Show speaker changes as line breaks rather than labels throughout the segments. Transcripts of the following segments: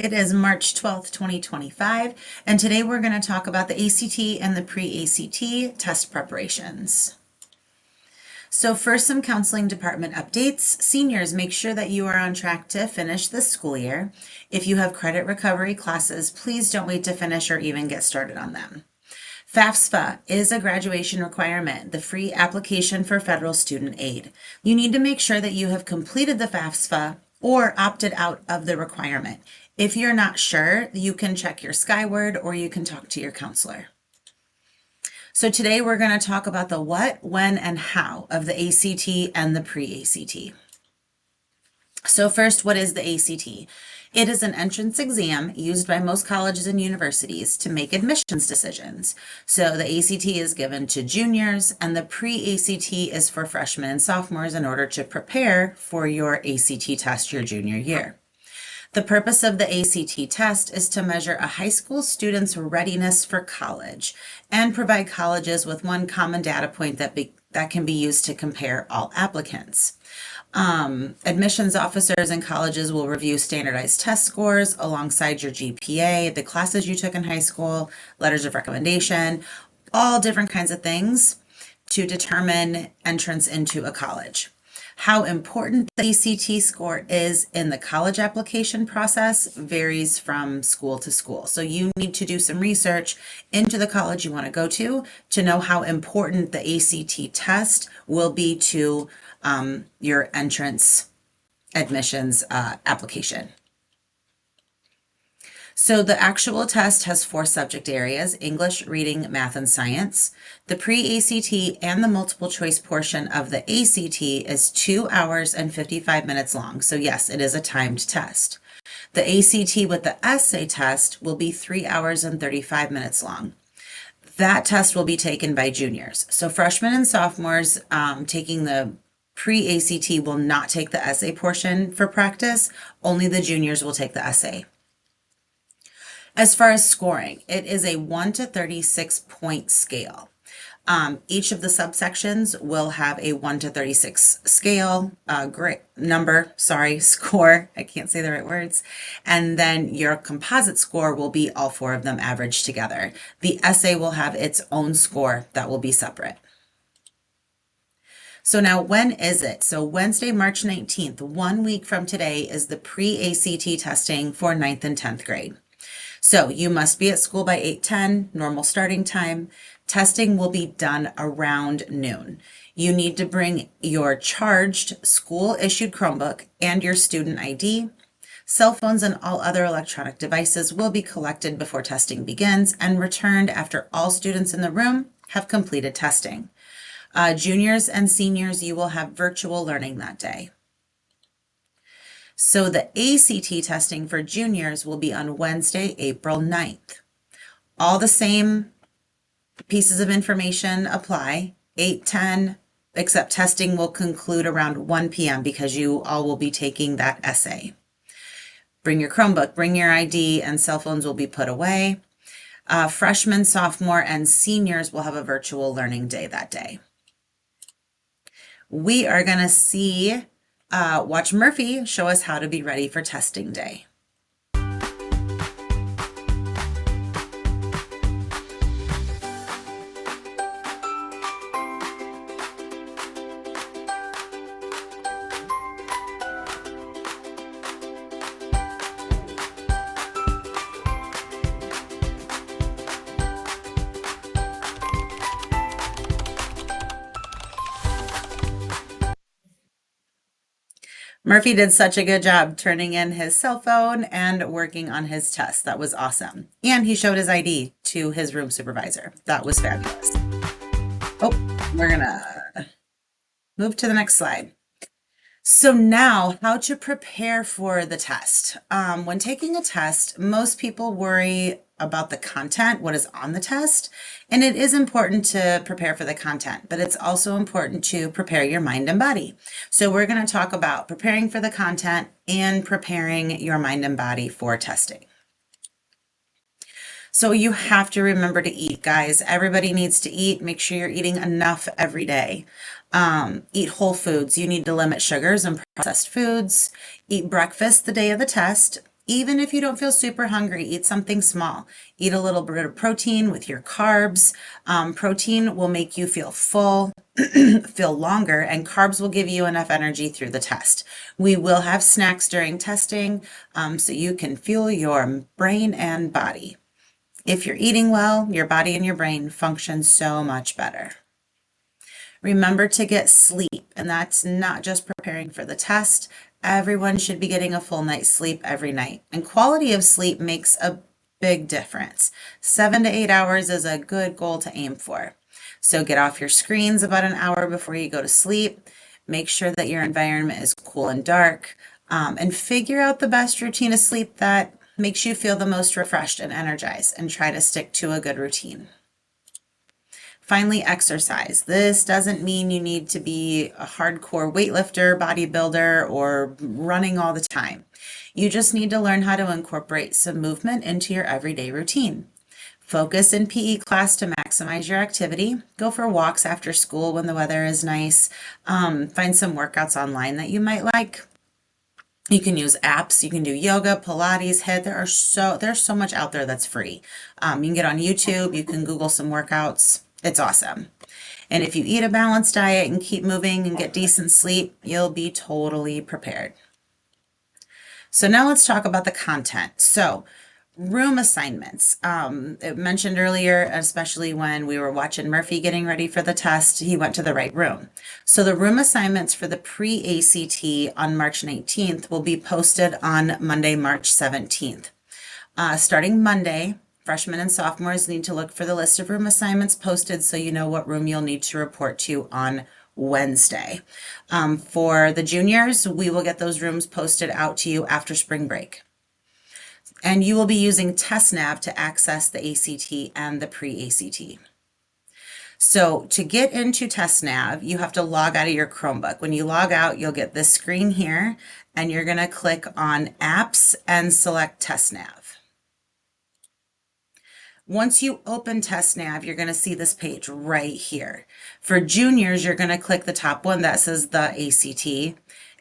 It is March 12th, 2025, and today we're going to talk about the ACT and the pre-ACT test preparations. So first, some counseling department updates. Seniors, make sure that you are on track to finish this school year. If you have credit recovery classes, please don't wait to finish or even get started on them. FAFSA is a graduation requirement, the free application for federal student aid. You need to make sure that you have completed the FAFSA or opted out of the requirement. If you're not sure, you can check your Skyward or you can talk to your counselor. So today we're going to talk about the what, when, and how of the ACT and the pre-ACT. So first, what is the ACT? It is an entrance exam used by most colleges and universities to make admissions decisions. So the ACT is given to juniors and the pre-ACT is for freshmen and sophomores in order to prepare for your ACT test your junior year. The purpose of the ACT test is to measure a high school student's readiness for college and provide colleges with one common data point that can be used to compare all applicants. Admissions officers in colleges will review standardized test scores alongside your GPA, the classes you took in high school, letters of recommendation, all different kinds of things to determine entrance into a college. How important the ACT score is in the college application process varies from school to school. So you need to do some research into the college you want to go to know how important the ACT test will be to your entrance admissions application. So the actual test has 4 subject areas: English, reading, math, and science. The pre-ACT and the multiple choice portion of the ACT is 2 hours and 55 minutes long. So yes, it is a timed test. The ACT with the essay test will be 3 hours and 35 minutes long. That test will be taken by juniors. So freshmen and sophomores taking the pre-ACT will not take the essay portion for practice. Only the juniors will take the essay. As far as scoring, it is a 1 to 36 point scale. Each of the subsections will have a 1 to 36 scale, score. I can't say the right words. And then your composite score will be all 4 of them averaged together. The essay will have its own score that will be separate. So now, when is it? So Wednesday, March 19th, 1 week from today, is the pre-ACT testing for 9th and 10th grade. So you must be at school by 8:10, normal starting time. Testing will be done around noon. You need to bring your charged school-issued Chromebook and your student ID. Cell phones and all other electronic devices will be collected before testing begins and returned after all students in the room have completed testing. Juniors and seniors, you will have virtual learning that day. So the ACT testing for juniors will be on Wednesday, April 9th. All the same pieces of information apply, 8:10, except testing will conclude around 1 p.m. because you all will be taking that essay. Bring your Chromebook, bring your ID, and cell phones will be put away. Freshmen, sophomore, and seniors will have a virtual learning day that day. We are going to watch Murphy show us how to be ready for testing day. Murphy did such a good job turning in his cell phone and working on his test. That was awesome. And he showed his ID to his room supervisor. That was fabulous. Oh, we're gonna move to the next slide. So now, how to prepare for the test. When taking a test, most people worry about the content, what is on the test, and it is important to prepare for the content, but it's also important to prepare your mind and body. So we're going to talk about preparing for the content and preparing your mind and body for testing. So you have to remember to eat, guys. Everybody needs to eat. Make sure you're eating enough every day. Eat whole foods. You need to limit sugars and processed foods. Eat breakfast the day of the test. Even if you don't feel super hungry, eat something small. Eat a little bit of protein with your carbs. Protein will make you feel full, feel longer, and carbs will give you enough energy through the test. We will have snacks during testing so you can fuel your brain and body. If you're eating well, your body and your brain function so much better. Remember to get sleep, and that's not just preparing for the test. Everyone should be getting a full night's sleep every night, and quality of sleep makes a big difference. 7 to 8 hours is a good goal to aim for. So get off your screens about an hour before you go to sleep. Make sure that your environment is cool and dark, and figure out the best routine of sleep that makes you feel the most refreshed and energized, and try to stick to a good routine. Finally, exercise. This doesn't mean you need to be a hardcore weightlifter, bodybuilder, or running all the time. You just need to learn how to incorporate some movement into your everyday routine. Focus in PE class to maximize your activity. Go for walks after school when the weather is nice. Find some workouts online that you might like. You can use apps. You can do yoga, Pilates, HIIT. There's so much out there that's free. You can get on YouTube. You can Google some workouts. It's awesome. And if you eat a balanced diet and keep moving and get decent sleep, you'll be totally prepared. So now let's talk about the content. So room assignments. It mentioned earlier, especially when we were watching Murphy getting ready for the test, he went to the right room. So the room assignments for the pre-ACT on March 19th will be posted on Monday, March 17th. Starting Monday, freshmen and sophomores need to look for the list of room assignments posted so you know what room you'll need to report to on Wednesday. For the juniors, we will get those rooms posted out to you after spring break. And you will be using TestNav to access the ACT and the pre-ACT. So to get into TestNav, you have to log out of your Chromebook. When you log out, you'll get this screen here, and you're going to click on Apps and select TestNav. Once you open TestNav, you're going to see this page right here. For juniors, you're going to click the top one that says the ACT.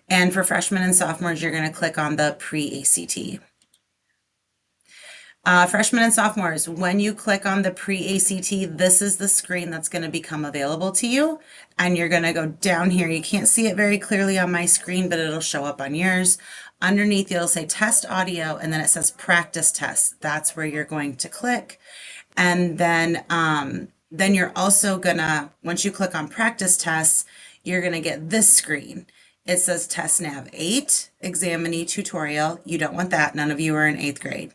And for freshmen and sophomores, you're going to click on the pre-ACT. Freshmen and sophomores, when you click on the pre-ACT, this is the screen that's going to become available to you. And you're going to go down here. You can't see it very clearly on my screen, but it'll show up on yours. Underneath, it'll say test audio, and then it says practice test. That's where you're going to click. And then you're also gonna, once you click on practice tests, you're gonna get this screen. It says TestNav 8, Examine tutorial. You don't want that. None of you are in 8th grade.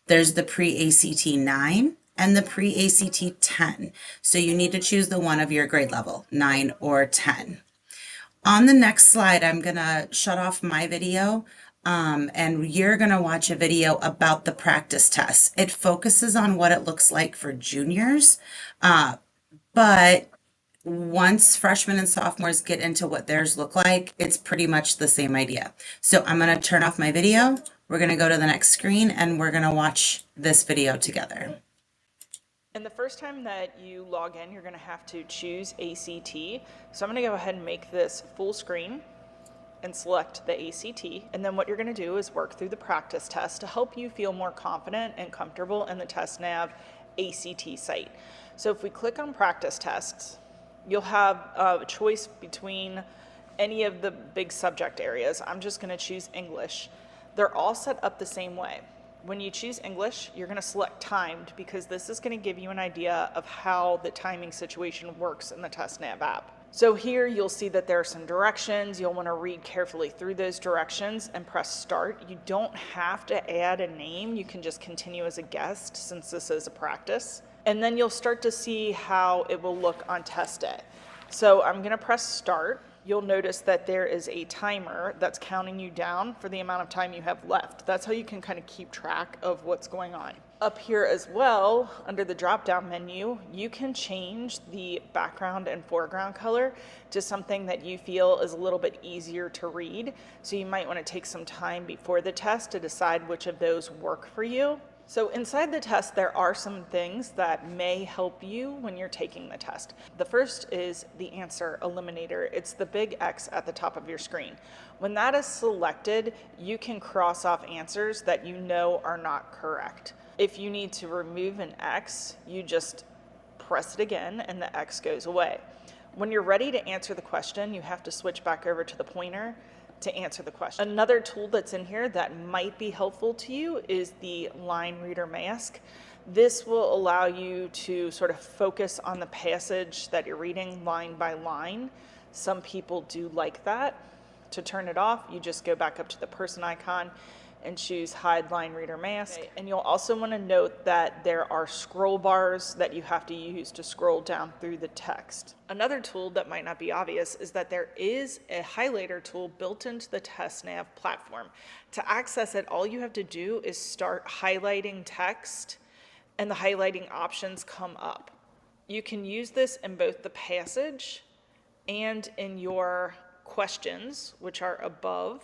There's the pre-ACT 9 and the pre-ACT 10. So you need to choose the one of your grade level, 9 or 10. On the next slide, I'm gonna shut off my video. And you're going to watch a video about the practice tests. It focuses on what it looks like for juniors, but once freshmen and sophomores get into what theirs look like, it's pretty much the same idea. So I'm going to turn off my video. We're going to go to the next screen, and we're going to watch this video together.
And the first time that you log in, you're going to have to choose ACT. So I'm going to go ahead and make this full screen and select the ACT. And then what you're going to do is work through the practice test to help you feel more confident and comfortable in the TestNav ACT site. So if we click on practice tests, you'll have a choice between any of the big subject areas. I'm just going to choose English. They're all set up the same way. When you choose English, you're going to select timed because this is going to give you an idea of how the timing situation works in the TestNav app. So here you'll see that there are some directions. You'll want to read carefully through those directions and press start. You don't have to add a name. You can just continue as a guest since this is a practice. And then you'll start to see how it will look on test day. So I'm going to press start. You'll notice that there is a timer that's counting you down for the amount of time you have left. That's how you can kind of keep track of what's going on. Up here as well, under the drop-down menu, you can change the background and foreground color to something that you feel is a little bit easier to read. So you might want to take some time before the test to decide which of those work for you. So inside the test, there are some things that may help you when you're taking the test. The first is the answer eliminator. It's the big X at the top of your screen. When that is selected, you can cross off answers that you know are not correct. If you need to remove an X, you just press it again and the X goes away. When you're ready to answer the question, you have to switch back over to the pointer to answer the question. Another tool that's in here that might be helpful to you is the line reader mask. This will allow you to sort of focus on the passage that you're reading line by line. Some people do like that. To turn it off, you just go back up to the person icon and choose hide line reader mask. Okay. And you'll also want to note that there are scroll bars that you have to use to scroll down through the text. Another tool that might not be obvious is that there is a highlighter tool built into the TestNav platform. To access it, all you have to do is start highlighting text and the highlighting options come up. You can use this in both the passage and in your questions, which are above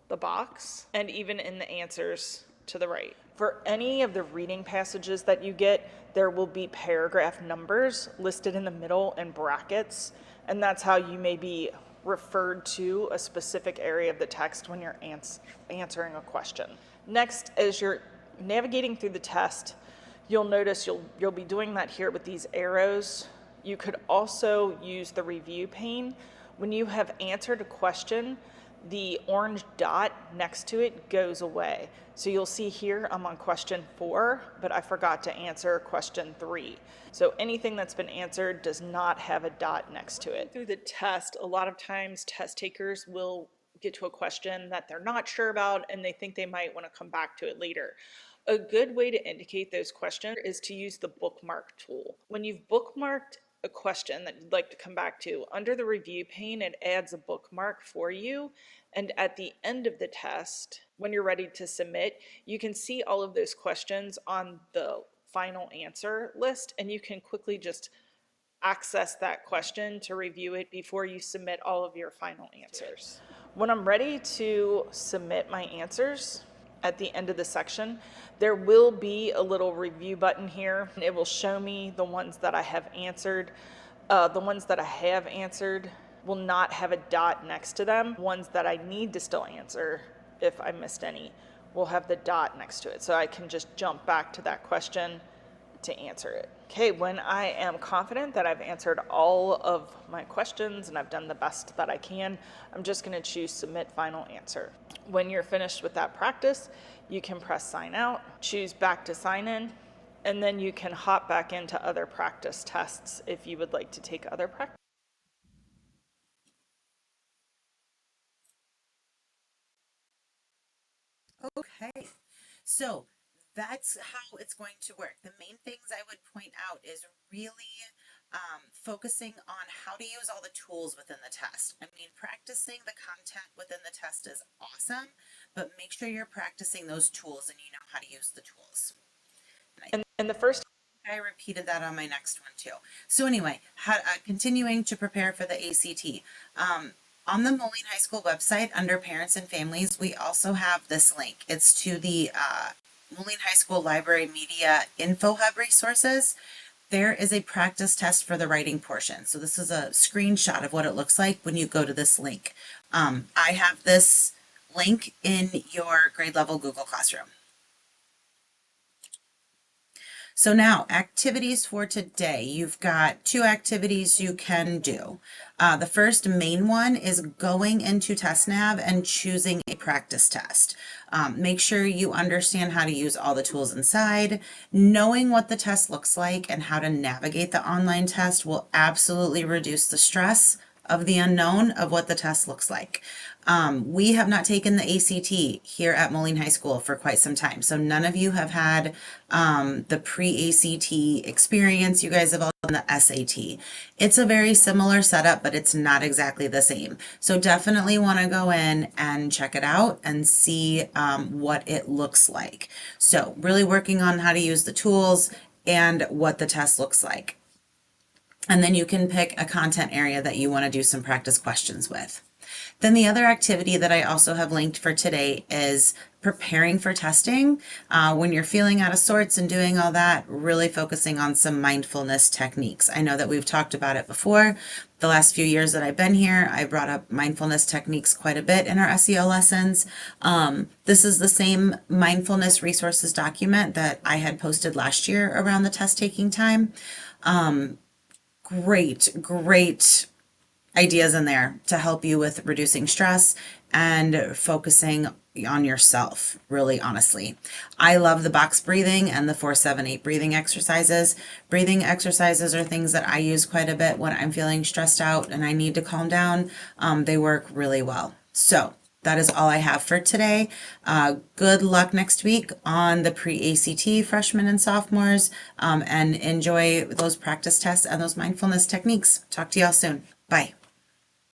the box, and even in the answers to the right. For any of the reading passages that you get, there will be paragraph numbers listed in the middle in brackets, and that's how you may be referred to a specific area of the text when you're answering a question. Next, as you're navigating through the test, you'll notice you'll be doing that here with these arrows. You could also use the review pane. When you have answered a question, the orange dot next to it goes away. So you'll see here I'm on question 4, but I forgot to answer question 3. So anything that's been answered does not have a dot next to it. Through the test, a lot of times test takers will get to a question that they're not sure about and they think they might want to come back to it later. A good way to indicate those questions is to use the bookmark tool. When you've bookmarked a question that you'd like to come back to, under the review pane, it adds a bookmark for you. And at the end of the test, when you're ready to submit, you can see all of those questions on the final answer list, and you can quickly just access that question to review it before you submit all of your final answers. When I'm ready to submit my answers, at the end of the section, there will be a little review button here. It will show me the ones that I have answered. The ones that I have answered will not have a dot next to them. Ones that I need to still answer, if I missed any, will have the dot next to it. So I can just jump back to that question to answer it. Okay, when I am confident that I've answered all of my questions and I've done the best that I can, I'm just going to choose submit final answer. When you're finished with that practice, you can press sign out, choose back to sign in, and then you can hop back into other practice tests if you would like to take other practice.
Okay, so that's how it's going to work. The main things I would point out is really focusing on how to use all the tools within the test. I mean, practicing the content within the test is awesome, but make sure you're practicing those tools and you know how to use the tools.
And the first
I repeated that on my next one too. So anyway, continuing to prepare for the ACT. On the Moline High School website under Parents and Families, we also have this link. It's to the Moline High School Library Media Info Hub resources. There is a practice test for the writing portion. So this is a screenshot of what it looks like when you go to this link. I have this link in your grade level Google Classroom. So now, activities for today. You've got 2 activities you can do. The first main one is going into TestNav and choosing a practice test. Make sure you understand how to use all the tools inside. Knowing what the test looks like and how to navigate the online test will absolutely reduce the stress of the unknown of what the test looks like. We have not taken the ACT here at Moline High School for quite some time. So none of you have had the pre-ACT experience. You guys have all done the SAT. It's a very similar setup, but it's not exactly the same. So definitely want to go in and check it out and see what it looks like. So really working on how to use the tools and what the test looks like. And then you can pick a content area that you want to do some practice questions with. Then the other activity that I also have linked for today is preparing for testing. When you're feeling out of sorts and doing all that, really focusing on some mindfulness techniques. I know that we've talked about it before. The last few years that I've been here, I brought up mindfulness techniques quite a bit in our SEL lessons. This is the same mindfulness resources document that I had posted last year around the test taking time. Great ideas in there to help you with reducing stress and focusing on yourself, really honestly. I love the box breathing and the 478 breathing exercises. Breathing exercises are things that I use quite a bit when I'm feeling stressed out and I need to calm down. They work really well. So that is all I have for today. Good luck next week on the pre-ACT freshmen and sophomores, and enjoy those practice tests and those mindfulness techniques. Talk to y'all soon. Bye.